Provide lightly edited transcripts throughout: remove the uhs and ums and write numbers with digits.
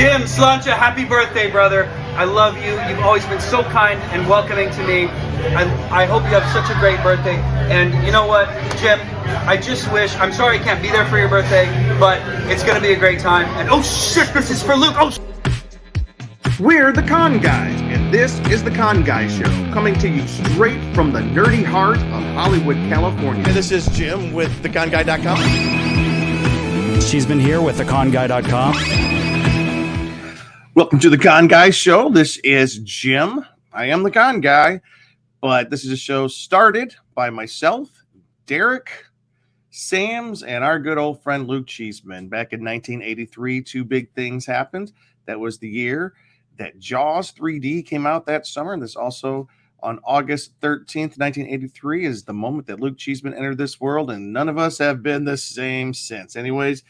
Jim Slancha, happy birthday, brother. I love you. You've always been so kind and welcoming to me. I hope you have such a great birthday. And you know what, Jim? I just wish, I'm sorry I can't be there for your birthday, but it's going to be a great time. And oh shit, this is for Luke. Oh, We're the Con Guys, and this is the Con Guys Show, coming to you straight from the nerdy heart of Hollywood, California. Hey, this is Jim with theconguy.com. Cheeseman here with theconguy.com. Welcome to the Con Guys Show. This is Jim. I am the Con Guy, but this is a show started by myself, Derek, Sams, and our good old friend Luke Cheeseman. Back in 1983, two big things happened. That was the year that Jaws 3D came out that summer. And this also on August 13th, 1983 is the moment that Luke Cheeseman entered this world, and none of us have been the same since. Anyways,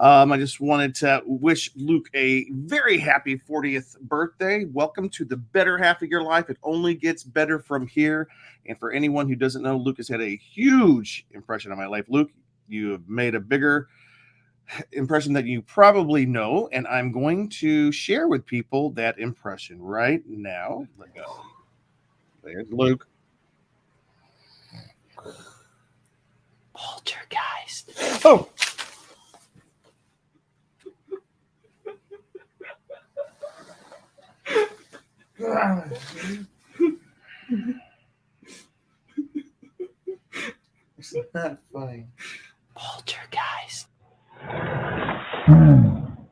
I just wanted to wish Luke a very happy 40th birthday. Welcome to the better half of your life. It only gets better from here. And for anyone who doesn't know, Luke has had a huge impression on my life. Luke, you have made a bigger impression that you probably know, and I'm going to share with people that impression right now. Let go. There's Luke. Poltergeist. Oh. It's not funny. Poltergeist.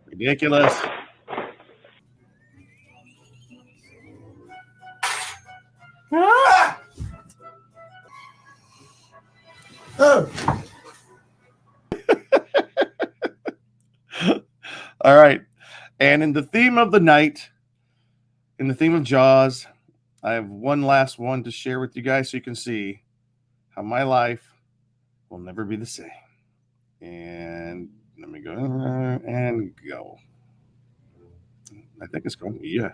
Ridiculous. Ah! Oh. All right. And in the theme of the night, in the theme of Jaws, I have one last one to share with you guys so you can see how my life will never be the same. And let me go and go. I think it's going. Yeah.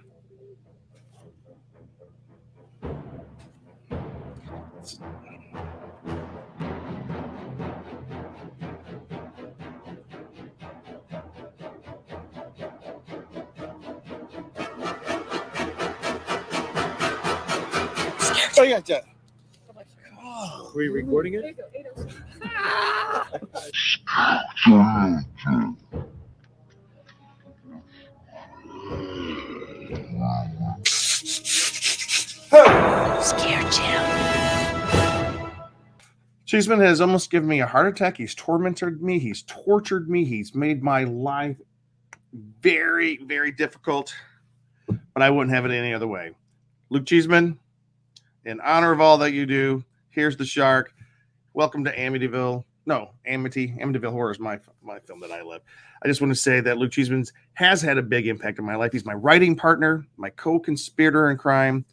Oh, yeah, yeah. Are we recording it? Scare Jim. Cheeseman has almost given me a heart attack. He's tormented me. He's tortured me. He's made my life very, very difficult. But I wouldn't have it any other way. Luke Cheeseman, in honor of all that you do, here's the shark. Welcome to Amityville. No, Amityville Horror is my film that I love. I just want to say that Luke Cheeseman has had a big impact on my life. He's my writing partner, my co-conspirator in crime,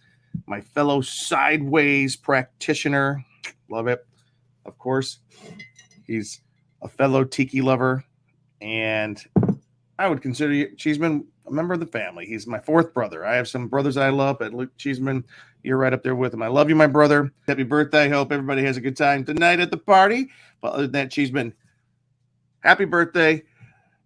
my fellow sideways practitioner. Love it. Of course, he's a fellow tiki lover, and I would consider Cheeseman a member of the family. He's my fourth brother. I have some brothers I love, but Luke Cheeseman, you're right up there with him. I love you, my brother. Happy birthday. Hope everybody has a good time tonight at the party. But other than that, Cheeseman, happy birthday.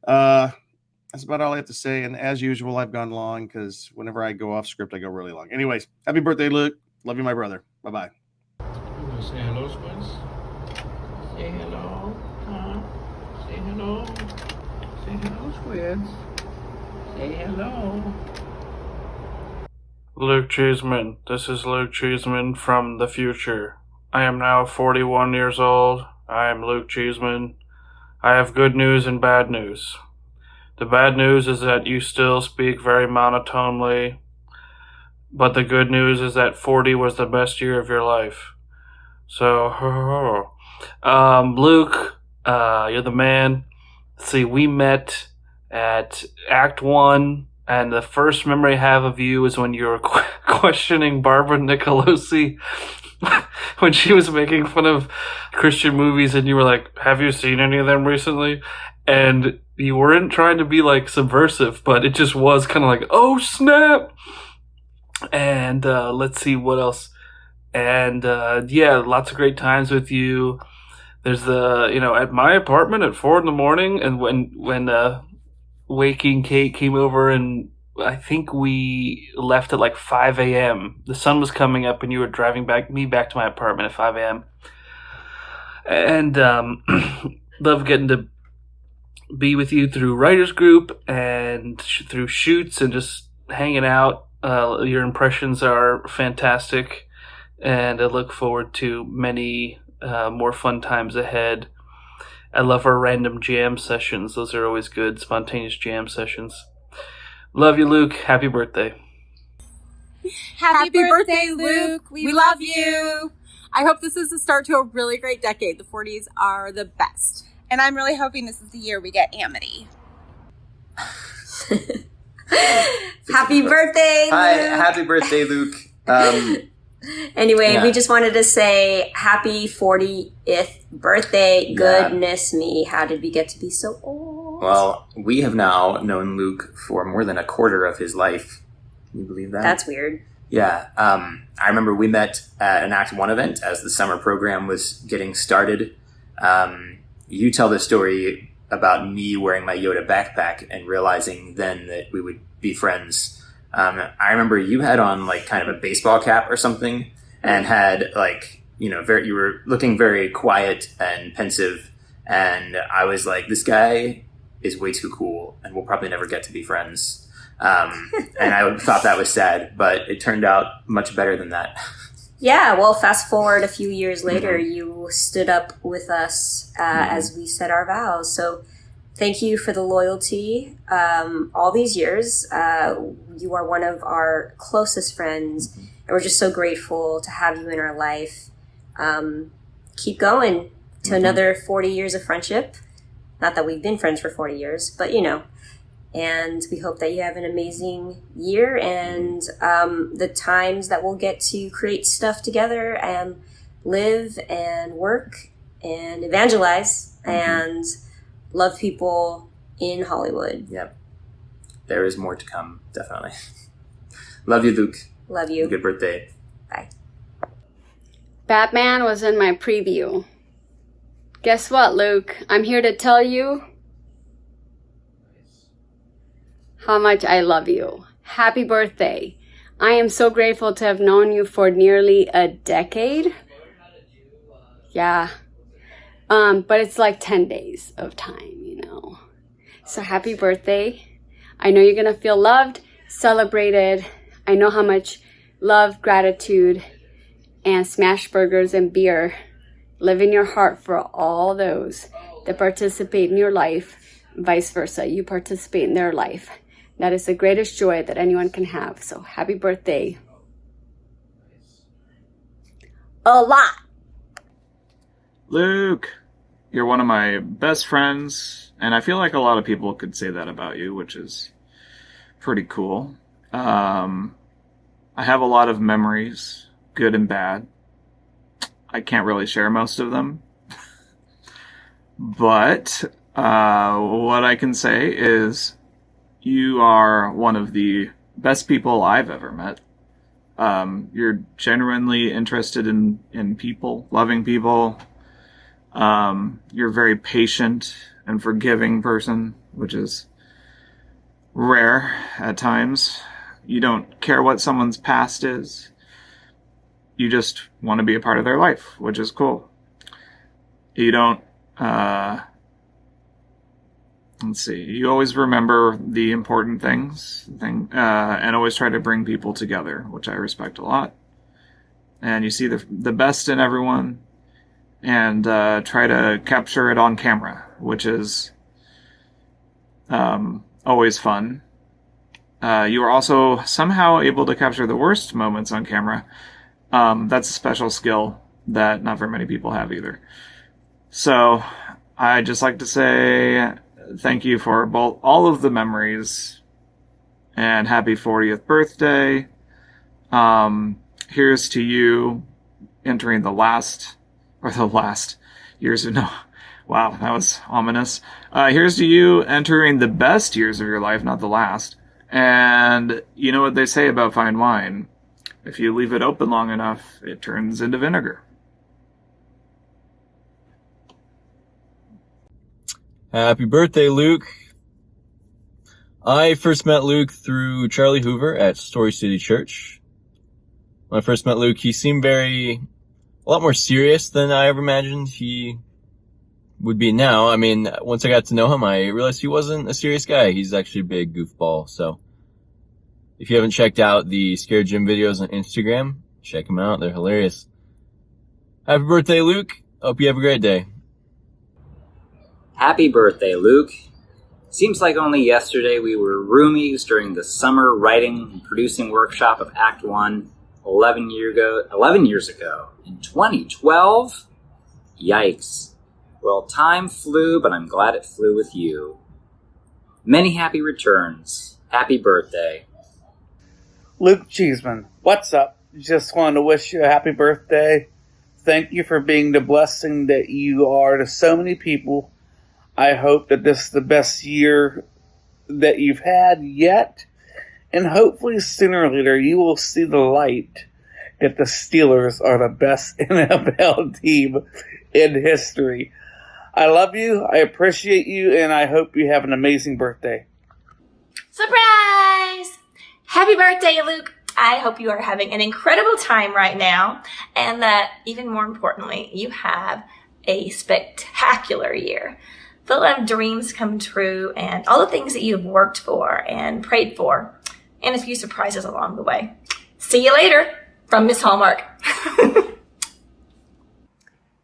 That's about all I have to say. And as usual, I've gone long because whenever I go off script, I go really long. Anyways, happy birthday, Luke. Love you, my brother. Bye-bye. You want to say hello, Spence? Say hello, huh? Say hello. Say hello, Squids. Say hello. Luke Cheeseman. This is Luke Cheeseman from the future. I am now 41 years old. I am Luke Cheeseman. I have good news and bad news. The bad news is that you still speak very monotonely, but the good news is that 40 was the best year of your life. So, Luke, you're the man. See, we met at Act 1, and the first memory I have of you is when you were questioning Barbara Nicolosi when she was making fun of Christian movies, and you were like, have you seen any of them recently? And you weren't trying to be like subversive, but it just was kind of like, oh snap. And let's see what else. And yeah, lots of great times with you. There's the, at my apartment at 4 a.m, and when Waking Kate came over, and I think we left at like 5 a.m. The sun was coming up, and you were driving me back to my apartment at 5 a.m. And love getting to be with you through writers group and through shoots and just hanging out. Your impressions are fantastic, and I look forward to many more fun times ahead. I love our random jam sessions. Those are always good, spontaneous jam sessions. Love you, Luke. Happy birthday. Happy birthday, Luke. We love you. I hope this is the start to a really great decade. The 40s are the best. And I'm really hoping this is the year we get Amity. Happy birthday, Luke. Hi, happy birthday, Luke. Anyway, Yeah. we just wanted to say happy 40th birthday. Yeah. Goodness me, how did we get to be so old? Well, we have now known Luke for more than a quarter of his life. Can you believe that? That's weird. Yeah. I remember we met at an Act 1 event as the summer program was getting started. You tell the story about me wearing my Yoda backpack and realizing then that we would be friends. I remember you had on like kind of a baseball cap or something and had like, you were looking very quiet and pensive. And I was like, this guy is way too cool and we'll probably never get to be friends. And I thought that was sad, but it turned out much better than that. Yeah, well, fast forward a few years later, you stood up with us as we said our vows. So thank you for the loyalty all these years. You are one of our closest friends, and we're just so grateful to have you in our life. Keep going to another 40 years of friendship. Not that we've been friends for 40 years, but and we hope that you have an amazing year and the times that we'll get to create stuff together and live and work and evangelize and love people in Hollywood. Yep. There is more to come, definitely. Love you, Luke. Love you. Good birthday. Bye. Batman was in my preview. Guess what, Luke? I'm here to tell you how much I love you. Happy birthday. I am so grateful to have known you for nearly a decade. Yeah. But it's like 10 days of time, So happy birthday. I know you're going to feel loved, celebrated. I know how much love, gratitude, and smash burgers and beer live in your heart for all those that participate in your life, vice versa. You participate in their life. That is the greatest joy that anyone can have. So happy birthday. A lot. Luke, you're one of my best friends, and I feel like a lot of people could say that about you, which is pretty cool. I have a lot of memories, good and bad. I can't really share most of them. But what I can say is you are one of the best people I've ever met. You're genuinely interested in people, loving people. You're a very patient and forgiving person, which is rare at times. You don't care what someone's past is. You just want to be a part of their life, which is cool. You don't, let's see, you always remember the important things, and always try to bring people together, which I respect a lot. And you see the best in everyone, and try to capture it on camera, which is always fun. You are also somehow able to capture the worst moments on camera. That's a special skill that not very many people have either. So I'd just like to say thank you for all of the memories and happy 40th birthday. Here's to you entering the last years of, no, wow, that was ominous. Here's to you entering the best years of your life, not the last. And you know what they say about fine wine. If you leave it open long enough, it turns into vinegar. Happy birthday, Luke. I first met Luke through Charlie Hoover at Story City Church. When I first met Luke, he seemed a lot more serious than I ever imagined he would be now. I mean, once I got to know him, I realized he wasn't a serious guy. He's actually a big goofball. So if you haven't checked out the Scared Jim videos on Instagram, check them out. They're hilarious. Happy birthday, Luke. Hope you have a great day. Happy birthday, Luke. Seems like only yesterday we were roomies during the summer writing and producing workshop of Act 1 11 years ago. In 2012? Yikes. Well, time flew, but I'm glad it flew with you. Many happy returns. Happy birthday. Luke Cheeseman, what's up? Just wanted to wish you a happy birthday. Thank you for being the blessing that you are to so many people. I hope that this is the best year that you've had yet. And hopefully sooner or later you will see the light that the Steelers are the best NFL team in history. I love you, I appreciate you, and I hope you have an amazing birthday. Surprise! Happy birthday, Luke. I hope you are having an incredible time right now, and that, even more importantly, you have a spectacular year full of dreams come true and all the things that you've worked for and prayed for, and a few surprises along the way. See you later from Miss Hallmark.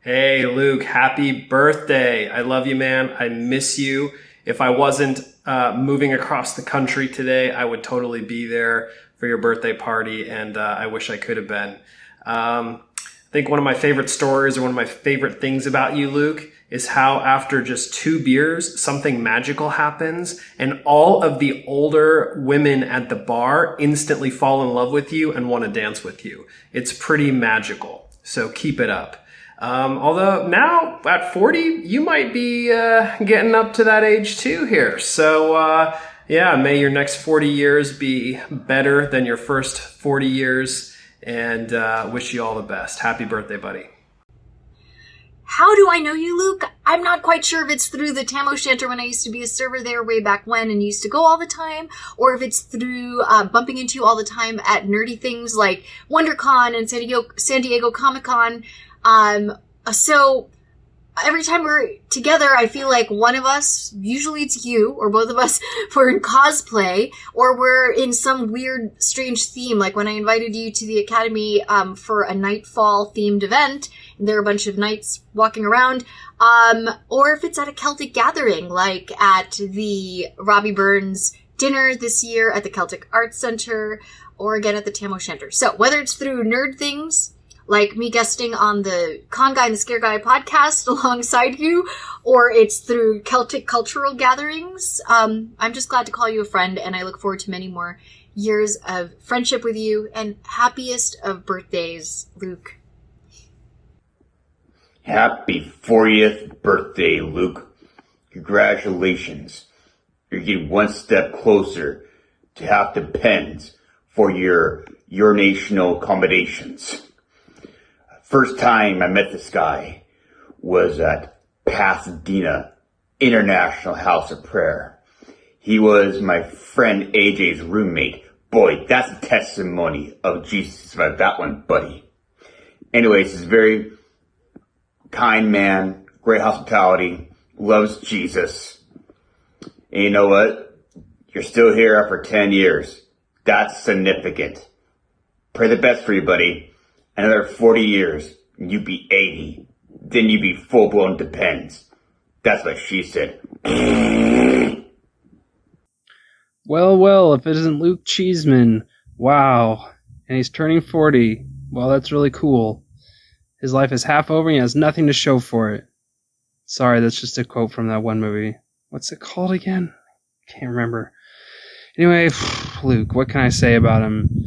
Hey, Luke, happy birthday. I love you, man. I miss you. If I wasn't moving across the country today, I would totally be there for your birthday party, and I wish I could have been. I think one of my favorite stories or one of my favorite things about you, Luke, is how after just 2 beers, something magical happens, and all of the older women at the bar instantly fall in love with you and want to dance with you. It's pretty magical, so keep it up. Although now at 40, you might be getting up to that age too here. So yeah, may your next 40 years be better than your first 40 years, and wish you all the best. Happy birthday, buddy. How do I know you, Luke? I'm not quite sure if it's through the Tam O'Shanter when I used to be a server there way back when and used to go all the time, or if it's through bumping into you all the time at nerdy things like WonderCon and San Diego Comic-Con. So every time we're together, I feel like one of us, usually it's you, or both of us, we're in cosplay, or we're in some weird, strange theme. Like when I invited you to the Academy for a Nightfall-themed event, and there are a bunch of knights walking around, or if it's at a Celtic gathering, like at the Robbie Burns dinner this year at the Celtic Arts Center, or again at the Tam O'Shanter. So whether it's through nerd things, like me guesting on the Con Guy and the Scare Guy podcast alongside you, or it's through Celtic cultural gatherings, I'm just glad to call you a friend, and I look forward to many more years of friendship with you, and happiest of birthdays, Luke. Happy 40th birthday, Luke. Congratulations. You're getting one step closer to have the pens for your urinational accommodations. First time I met this guy was at Pasadena International House of Prayer. He was my friend AJ's roommate. Boy, that's a testimony of Jesus about that one, buddy. Anyways, he's a very kind man, great hospitality, loves Jesus. And you know what? You're still here after 10 years. That's significant. Pray the best for you, buddy. Another 40 years, and you'd be 80. Then you'd be full-blown depends. That's what she said. Well, if it isn't Luke Cheeseman. Wow. And he's turning 40. Well, that's really cool. His life is half over and he has nothing to show for it. Sorry, that's just a quote from that one movie. What's it called again? Can't remember. Anyway, Luke, what can I say about him?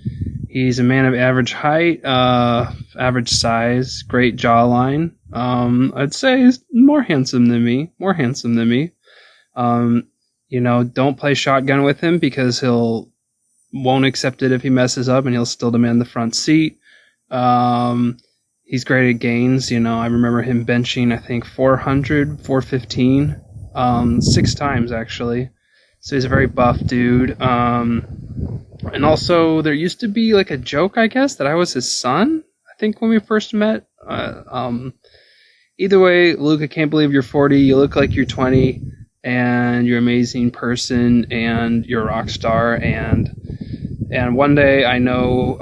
He's a man of average height, average size, great jawline. I'd say he's more handsome than me. Don't play shotgun with him because won't accept it if he messes up, and he'll still demand the front seat. He's great at gains. I remember him benching, I think 400, 415, 6 times actually. So he's a very buff dude. And also, there used to be like a joke, I guess, that I was his son, I think, when we first met. Either way, Luke, I can't believe you're 40. You look like you're 20, and you're an amazing person, and you're a rock star. And one day, I know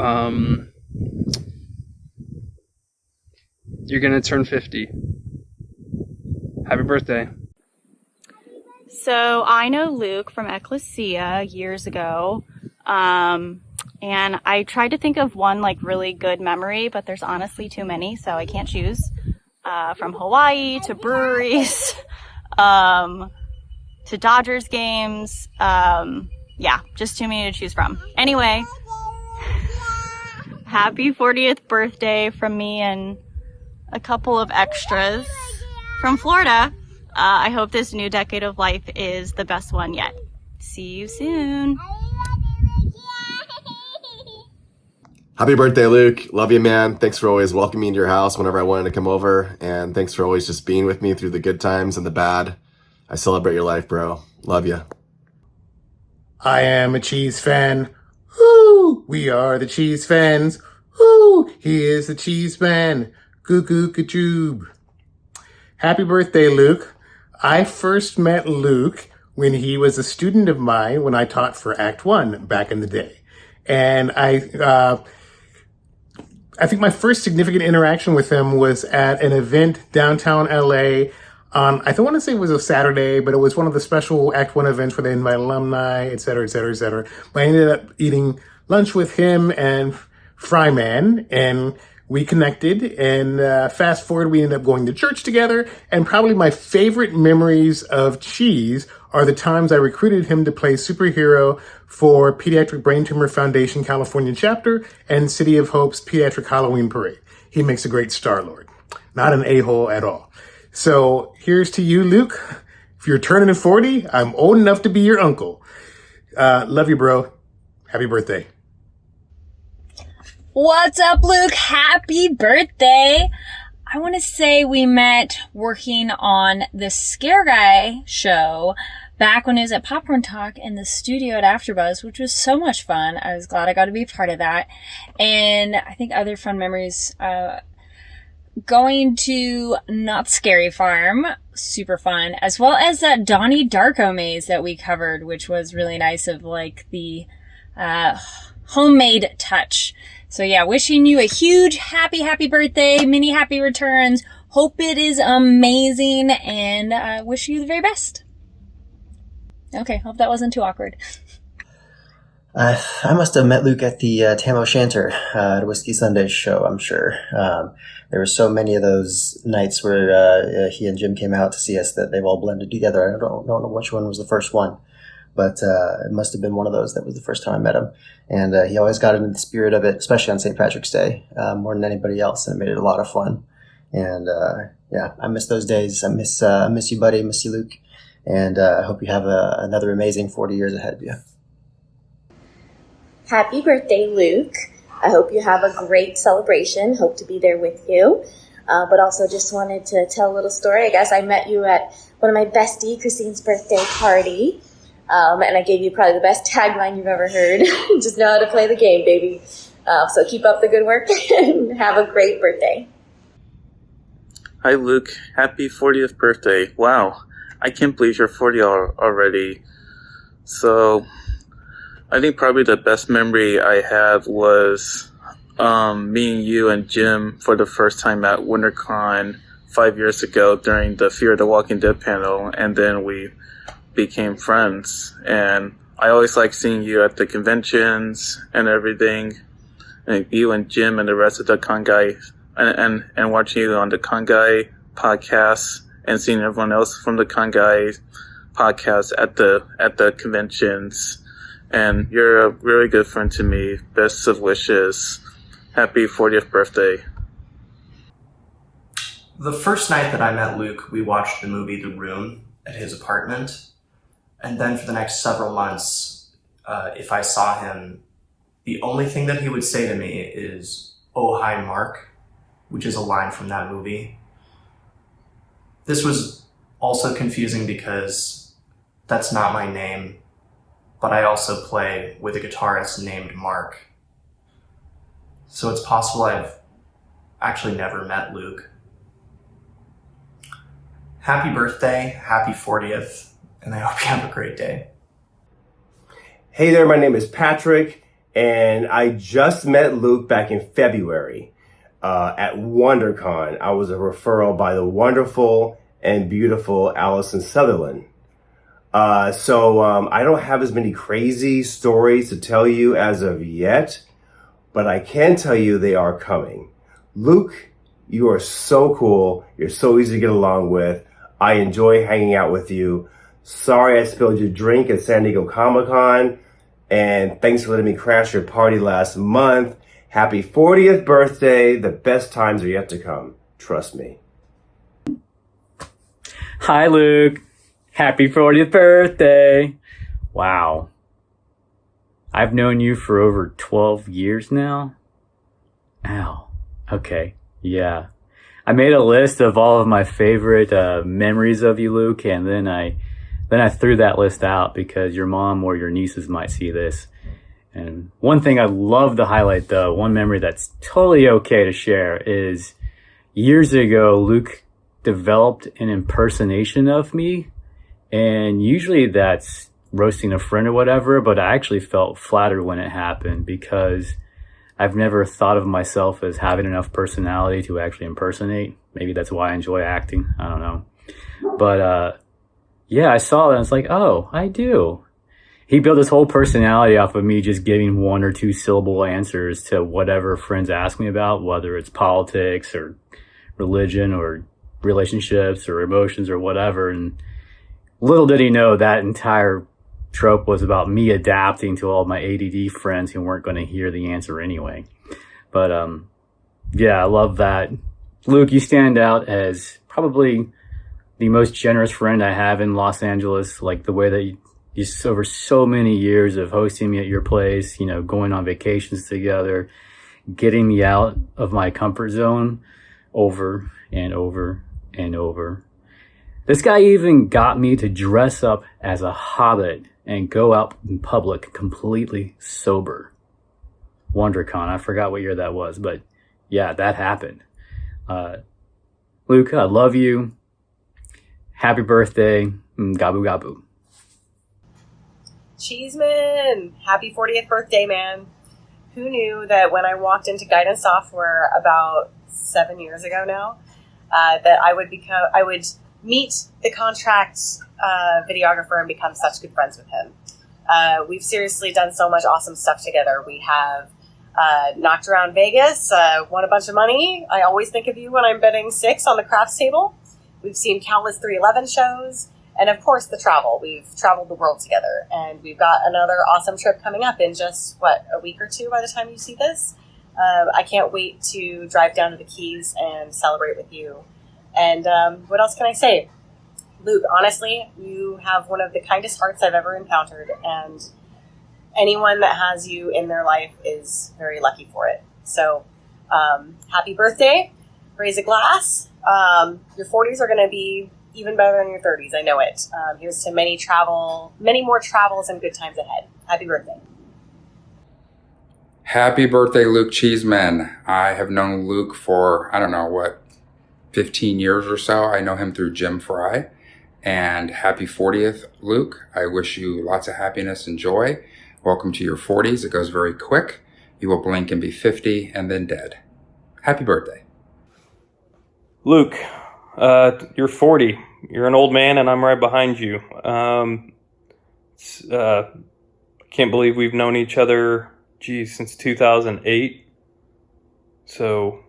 you're going to turn 50. Happy birthday. So I know Luke from Ecclesia years ago. And I tried to think of one like really good memory, but there's honestly too many, so I can't choose. From Hawaii to breweries, to Dodgers games. Yeah, just too many to choose from. Anyway, happy 40th birthday from me and a couple of extras from Florida. I hope this new decade of life is the best one yet. See you soon. Happy birthday, Luke. Love you, man. Thanks for always welcoming me into your house whenever I wanted to come over. And thanks for always just being with me through the good times and the bad. I celebrate your life, bro. Love you. I am a Cheese fan. Woo! We are the Cheese fans. Woo! He is the Cheeseman. Goo goo gajoob. Happy birthday, Luke. I first met Luke when he was a student of mine when I taught for Act 1 back in the day. And I think my first significant interaction with him was at an event downtown LA on, I don't want to say it was a Saturday, but it was one of the special Act 1 events where they invite alumni, et cetera, et cetera, et cetera. But I ended up eating lunch with him and Fryman, and we connected, and fast forward, we ended up going to church together. And probably my favorite memories of Cheese are the times I recruited him to play superhero for Pediatric Brain Tumor Foundation California chapter and City of Hope's Pediatric Halloween Parade. He makes a great Star-Lord. Not an a-hole at all. So here's to you, Luke. If you're turning 40, I'm old enough to be your uncle. Love you, bro. Happy birthday. What's up, Luke? Happy birthday. I want to say we met working on the Scare Guy show back when it was at Popcorn Talk in the studio at AfterBuzz, which was so much fun. I was glad I got to be part of that. And I think other fun memories, going to Not Scary Farm, super fun, as well as that Donnie Darko maze that we covered, which was really nice, of like the homemade touch. So yeah, wishing you a huge happy birthday, many happy returns. Hope it is amazing, and wish you the very best. Okay, hope that wasn't too awkward. I must have met Luke at the Tam O'Shanter at Whiskey Sunday show, I'm sure. There were so many of those nights where he and Jim came out to see us that they've all blended together. I don't know which one was the first one, but it must have been one of those that was the first time I met him. And he always got into the spirit of it, especially on St. Patrick's Day, more than anybody else, and it made it a lot of fun. And yeah, I miss those days. I miss you, buddy. I miss you, Luke. And I hope you have another amazing 40 years ahead of you. Happy birthday, Luke. I hope you have a great celebration. Hope to be there with you. But also just wanted to tell a little story. I guess I met you at one of my bestie, Christine's birthday party. And I gave you probably the best tagline you've ever heard. Just know how to play the game, baby. So keep up the good work and have a great birthday. Hi, Luke. Happy 40th birthday. Wow. I can't believe you're 40 already. So I think probably the best memory I have was meeting you and Jim for the first time at WinterCon 5 years ago during the Fear of the Walking Dead panel, and then we became friends. And I always like seeing you at the conventions and everything, and you and Jim and the rest of the Conguy, and watching you on the Conguy podcast and seeing everyone else from the Conguy podcast at the conventions. And you're a really good friend to me. Best of wishes. Happy 40th birthday. The first night that I met Luke, we watched the movie The Room at his apartment. And then for the next several months, if I saw him, the only thing that he would say to me is, "Oh, hi, Mark," which is a line from that movie. This was also confusing because that's not my name. but I also play with a guitarist named Mark. So it's possible I've actually never met Luke. Happy birthday, happy 40th, and I hope you have a great day. Hey there, my name is Patrick, and I just met Luke back in February at WonderCon. I was a referral by the wonderful and beautiful Allison Sutherland. So I don't have as many crazy stories to tell you as of yet, but I can tell you they are coming. Luke, you are so cool. You're so easy to get along with. I enjoy hanging out with you. Sorry I spilled your drink at San Diego Comic-Con, and thanks for letting me crash your party last month. Happy 40th birthday. The best times are yet to come. Trust me. Hi, Luke. Happy 40th birthday. Wow. I've known you for over 12 years now. Ow. Okay. Yeah. I made a list of all of my favorite memories of you, Luke, and then I threw that list out because your mom or your nieces might see this. And one thing I'd love to highlight, though, one memory that's totally okay to share, is years ago, Luke developed an impersonation of me. And usually that's roasting a friend or whatever, but I actually felt flattered when it happened because I've never thought of myself as having enough personality to actually impersonate. Maybe that's why I enjoy acting. I don't know. But yeah, I saw that and it's like, oh, I do. He built his whole personality off of me just giving 1 or 2 syllable answers to whatever friends ask me about, whether it's politics or religion or relationships or emotions or whatever. And little did he know that entire trope was about me adapting to all of my ADD friends who weren't going to hear the answer anyway. But yeah, I love that. Luke, you stand out as probably the most generous friend I have in Los Angeles. Like the way that you over so many years of hosting me at your place, you know, going on vacations together, getting me out of my comfort zone over and over and over. This guy even got me to dress up as a hobbit and go out in public completely sober. WonderCon, I forgot what year that was, but yeah, that happened. Luke, I love you. Happy birthday. Gabu gabu. Cheeseman, happy 40th birthday, man. Who knew that when I walked into guidance software about 7 years ago now, that I would meet the contract videographer and become such good friends with him. We've seriously done so much awesome stuff together. We have knocked around Vegas, won a bunch of money. I always think of you when I'm betting 6 on the craps table. We've seen countless 311 shows. And of course, the travel. We've traveled the world together. And we've got another awesome trip coming up in just, a week or 2 by the time you see this. I can't wait to drive down to the Keys and celebrate with you. And what else can I say? Luke, honestly, you have one of the kindest hearts I've ever encountered. And anyone that has you in their life is very lucky for it. So happy birthday. Raise a glass. Your 40s are going to be even better than your 30s. I know it. Here's to many more travels and good times ahead. Happy birthday. Happy birthday, Luke Cheeseman. I have known Luke for, 15 years or so. I know him through Jim Fry. And happy 40th, Luke. I wish you lots of happiness and joy. Welcome to your 40s. It goes very quick. You will blink and be 50 and then dead. Happy birthday. Luke, you're 40. You're an old man and I'm right behind you. Can't believe we've known each other, since 2008. So,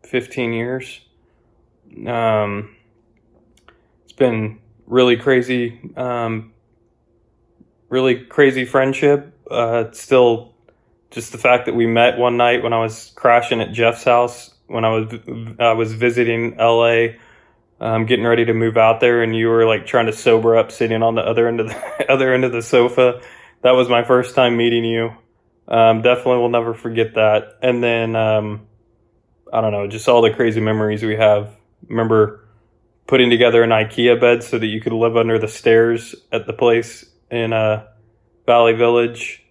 15 years? It's been really crazy friendship. It's still just the fact that we met one night when I was crashing at Jeff's house when I was visiting LA, getting ready to move out there, and you were trying to sober up, sitting on the other end of the sofa. That was my first time meeting you. Definitely will never forget that. And then just all the crazy memories we have. Remember putting together an IKEA bed so that you could live under the stairs at the place in Valley Village.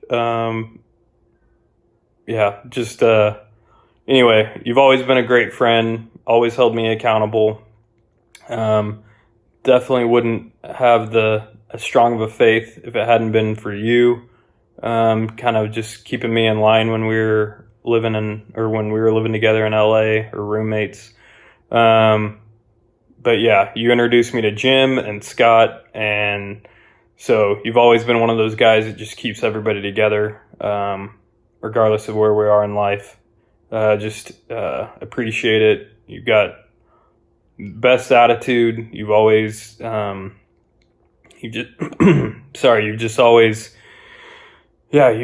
Anyway, you've always been a great friend, always held me accountable. Definitely wouldn't have as strong of a faith if it hadn't been for you. Kind of just keeping me in line when we were living together in LA or roommates. But yeah, you introduced me to Jim and Scott, and so you've always been one of those guys that just keeps everybody together, regardless of where we are in life. Appreciate it. You've got best attitude. You've always, you've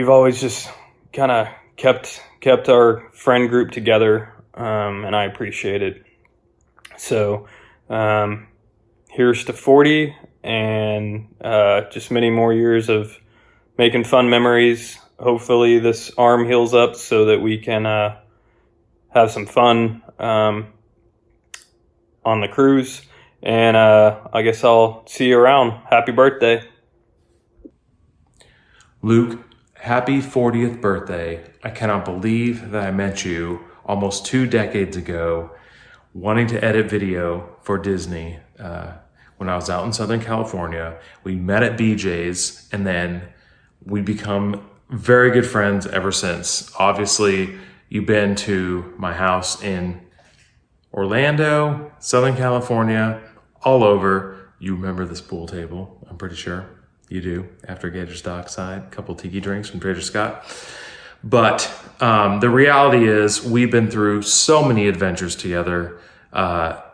always just kind of kept our friend group together, and I appreciate it. So, here's to 40 and just many more years of making fun memories. Hopefully this arm heals up so that we can have some fun on the cruise. And I guess I'll see you around. Happy birthday. Luke, happy 40th birthday. I cannot believe that I met you almost 2 decades ago wanting to edit video for Disney when I was out in Southern California. We met at BJ's, and then we become very good friends ever since. Obviously, you've been to my house in Orlando, Southern California, all over. You remember this pool table, I'm pretty sure. You do, after Gators Dockside, a couple tiki drinks from Trader Scott. But the reality is we've been through so many adventures together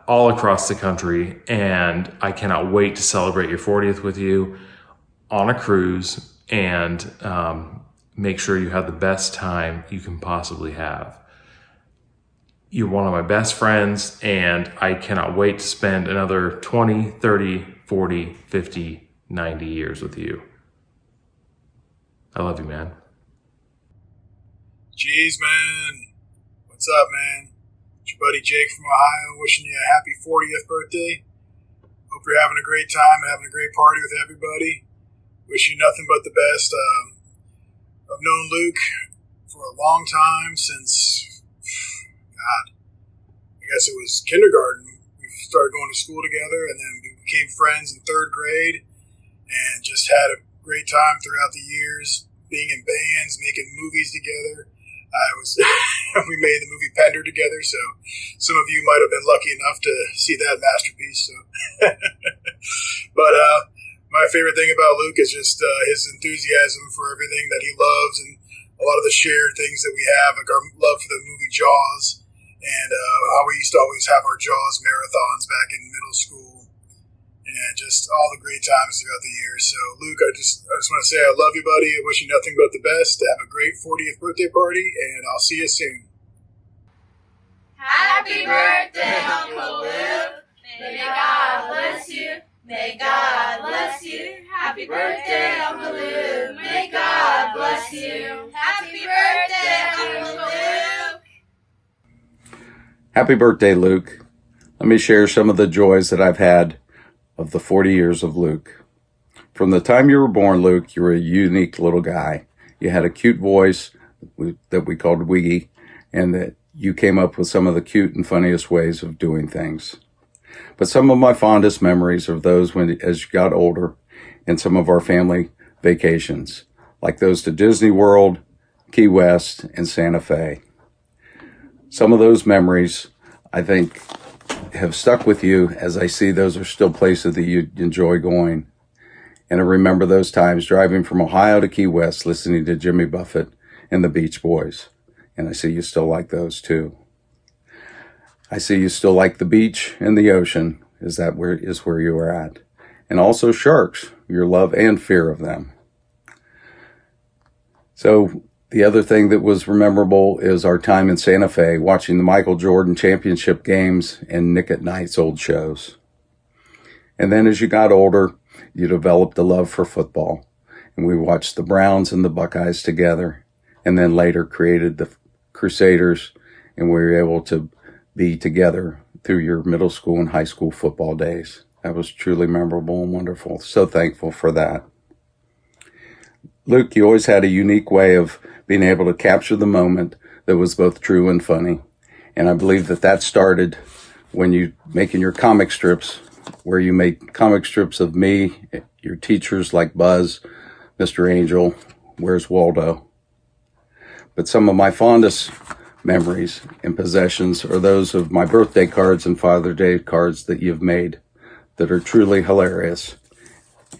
all across the country, and I cannot wait to celebrate your 40th with you on a cruise and make sure you have the best time you can possibly have. You're one of my best friends, and I cannot wait to spend another 20, 30, 40, 50, 90 years with you. I love you, man. Cheeseman, what's up, man? It's your buddy Jake from Ohio, wishing you a happy 40th birthday. Hope you're having a great time and having a great party with everybody. Wish you nothing but the best. I've known Luke for a long time, since, I guess it was kindergarten. We started going to school together, and then we became friends in 3rd grade, and just had a great time throughout the years, being in bands, making movies together. We made the movie Pender together, so some of you might have been lucky enough to see that masterpiece. So, but my favorite thing about Luke is just his enthusiasm for everything that he loves, and a lot of the shared things that we have, like our love for the movie Jaws, and how we used to always have our Jaws marathons back in middle school, and just all the great times throughout the years. So, Luke, I just want to say I love you, buddy. I wish you nothing but the best. Have a great 40th birthday party, and I'll see you soon. Happy birthday, Uncle Luke. May God bless you. May God bless you. Happy birthday, Uncle Luke. May God bless you. Happy birthday, Uncle Luke. Happy birthday, Luke. Let me share some of the joys that I've had of the 40 years of Luke. From the time you were born, Luke, you were a unique little guy. You had a cute voice that we called Wiggy, and that you came up with some of the cute and funniest ways of doing things. But some of my fondest memories are those as you got older, and some of our family vacations, like those to Disney World, Key West, and Santa Fe. Some of those memories, I think, have stuck with you, as I see those are still places that you enjoy going. And I remember those times driving from Ohio to Key West, listening to Jimmy Buffett and the Beach Boys. And I see you still like those too. I see you still like the beach and the ocean. Is where you are at. And also sharks, your love and fear of them. So the other thing that was memorable is our time in Santa Fe, watching the Michael Jordan championship games and Nick at Night's old shows. And then as you got older, you developed a love for football. And we watched the Browns and the Buckeyes together, and then later created the Crusaders, and we were able to be together through your middle school and high school football days. That was truly memorable and wonderful. So thankful for that. Luke, you always had a unique way of being able to capture the moment that was both true and funny. And I believe that started when you making your comic strips, where you made comic strips of me, your teachers like Buzz, Mr. Angel, Where's Waldo? But some of my fondest memories and possessions are those of my birthday cards and Father's Day cards that you've made that are truly hilarious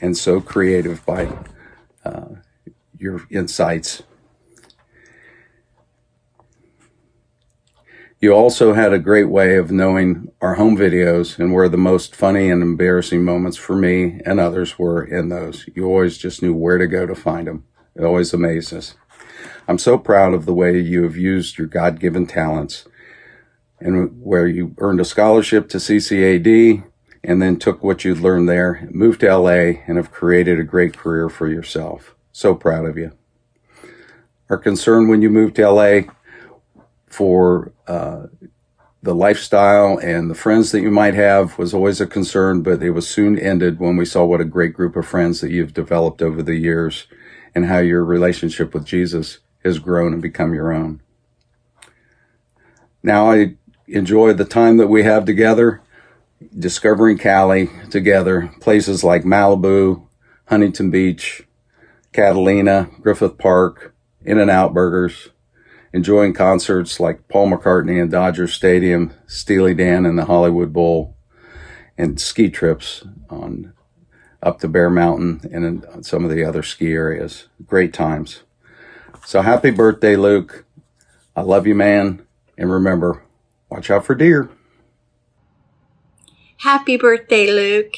and so creative by your insights. You also had a great way of knowing our home videos and where the most funny and embarrassing moments for me and others were in those. You always just knew where to go to find them. It always amazed us. I'm so proud of the way you have used your God-given talents and where you earned a scholarship to CCAD and then took what you'd learned there, moved to LA, and have created a great career for yourself. So proud of you. Our concern when you moved to LA for the lifestyle and the friends that you might have was always a concern, but it was soon ended when we saw what a great group of friends that you've developed over the years and how your relationship with Jesus has grown and become your own. Now I enjoy the time that we have together, discovering Cali together, places like Malibu, Huntington Beach, Catalina, Griffith Park, In-N-Out Burgers, enjoying concerts like Paul McCartney in Dodger Stadium, Steely Dan in the Hollywood Bowl, and ski trips up to Bear Mountain and in some of the other ski areas. Great times. So happy birthday, Luke. I love you, man. And remember, watch out for deer. Happy birthday, Luke.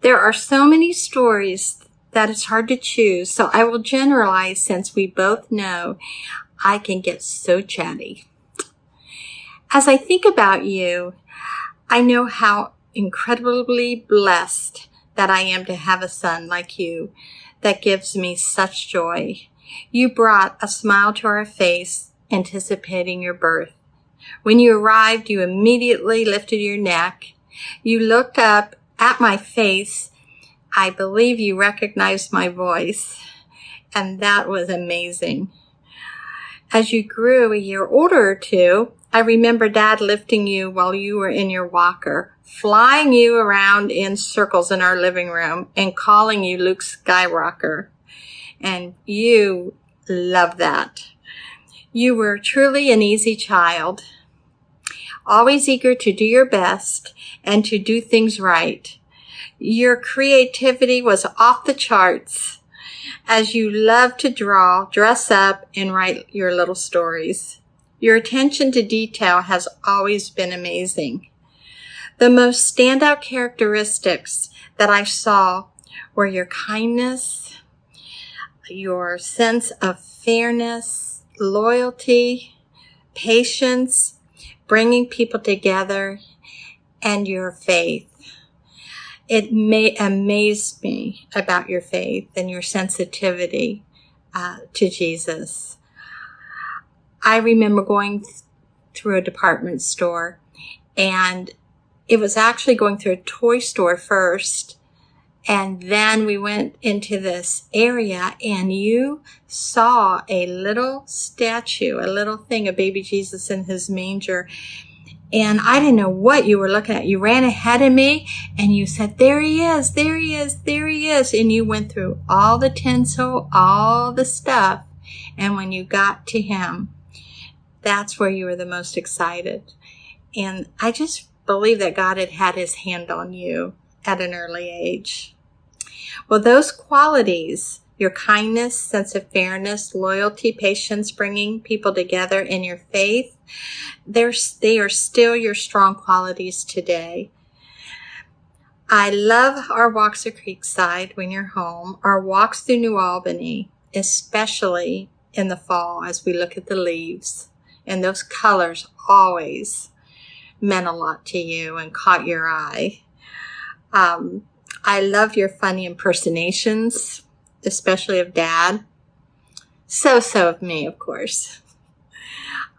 There are so many stories that it's hard to choose, so I will generalize since we both know I can get so chatty. As I think about you, I know how incredibly blessed that I am to have a son like you that gives me such joy. You brought a smile to our face anticipating your birth. When you arrived, you immediately lifted your neck. You looked up at my face. I believe you recognized my voice, and that was amazing. As you grew a year older or two, I remember Dad lifting you while you were in your walker, flying you around in circles in our living room and calling you Luke Skywalker. And you loved that. You were truly an easy child, always eager to do your best and to do things right. Your creativity was off the charts as you loved to draw, dress up, and write your little stories. Your attention to detail has always been amazing. The most standout characteristics that I saw were your kindness, your sense of fairness, loyalty, patience, bringing people together, and your faith. It amazed me about your faith and your sensitivity to Jesus. I remember going through a department store, and it was actually going through a toy store first, and then we went into this area, and you saw a little statue, a little thing, a baby Jesus in his manger. And I didn't know what you were looking at. You ran ahead of me and you said, there he is, there he is, there he is. And you went through all the tinsel, all the stuff. And when you got to him, that's where you were the most excited. And I just believe that God had had his hand on you at an early age. Well, those qualities, your kindness, sense of fairness, loyalty, patience, bringing people together, and your faith, they are still your strong qualities today. I love our walks at Creekside when you're home, our walks through New Albany, especially in the fall as we look at the leaves. And those colors always meant a lot to you and caught your eye. I love your funny impersonations, especially of Dad. So of me, of course.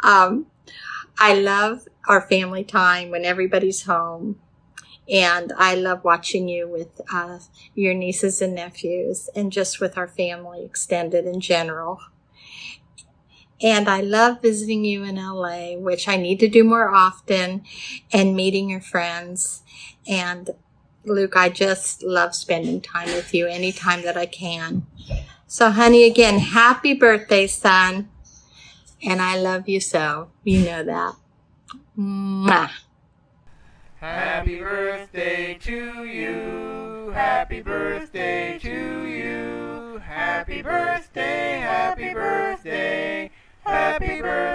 I love our family time when everybody's home. And I love watching you with your nieces and nephews and just with our family extended in general. And I love visiting you in LA, which I need to do more often, and meeting your friends. And Luke, I just love spending time with you anytime that I can. So, honey, again, happy birthday, son. And I love you so. You know that. Mwah. Happy birthday to you. Happy birthday to you. Happy birthday, happy birthday, happy birthday.